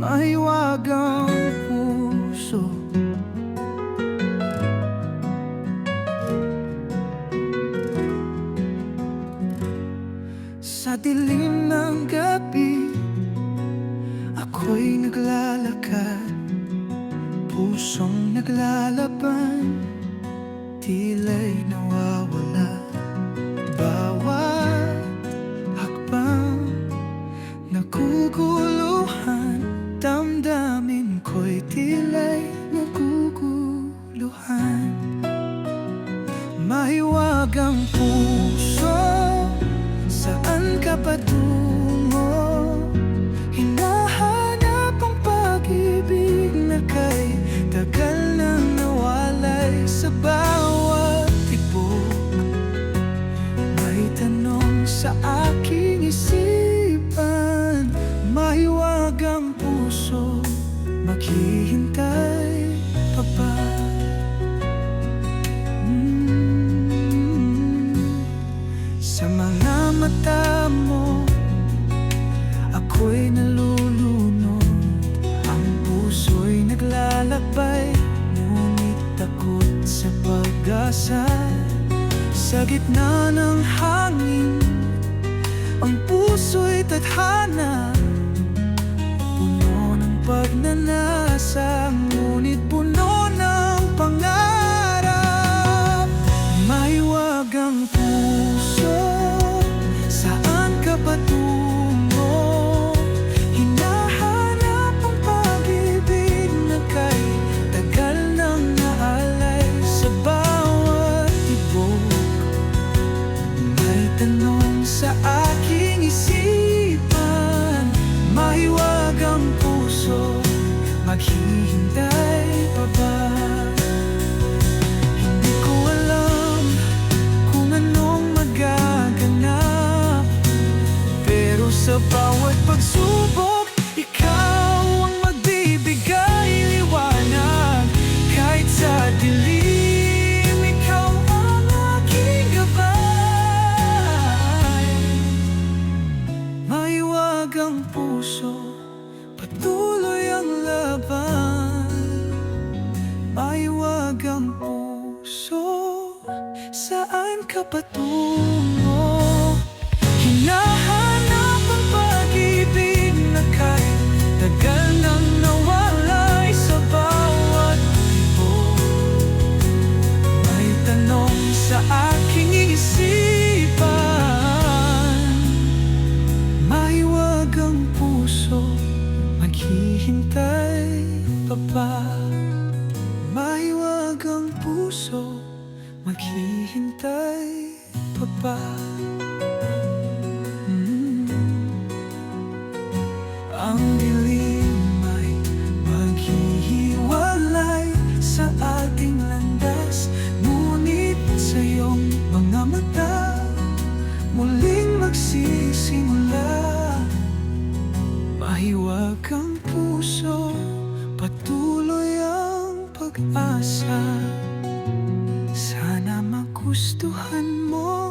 mahiwagang puso. Sa dilim ng gabi, ako'y naglalakad, pusong naglalaban, tila'y nawawala. Bawat hakbang naguguluhan, damdamin ko'y tila'y naguguluhan. Mahiwagang puso, saan ka patungo? Hinahanap ang pag-ibig na kay tagal nang nawalay. Sa bawat tibok, may tanong sa aking isipan. Mahiwagang puso, maghihintay pa ba? Sa mga mata mo, ako'y nalulunod. Ang puso'y naglalakbay, ngunit takot sa pag-asa. Sa gitna ng hangin, ang puso'y tadhana, puno ng pagnanasa, ngunit puno ng pangarap. Mahiwagang puso, saan ka patungo? Hinahanap ang pag-ibig na kay tagal nang naalay. Sa bawat tibok, may tanong sa aking isipan. Mahiwagang puso, maghihintay pa ba? Hindi ko alam kung anong magaganap, pero sa bawat pagsubok, ikaw ang magbibigay liwanag. Kahit sa dilim, ikaw ang aking gabay. Mahiwagang puso, patuloy ang laban. Mahiwagang puso, saan ka patungo? Hinahanap ang pag-ibig na kay tagal nang nawalay. Sa bawat tibok, may tanong sa aking isipan. Mahiwagang puso, maghihintay pa ba? Mahiwagang puso, maghihintay pa ba? Ang dilim ay maghihiwalay sa ating landas, ngunit sa iyong mga mata, muling magsisimula. Mahiwagang puso, patuloy ang pag-asa. Sana magustuhan mo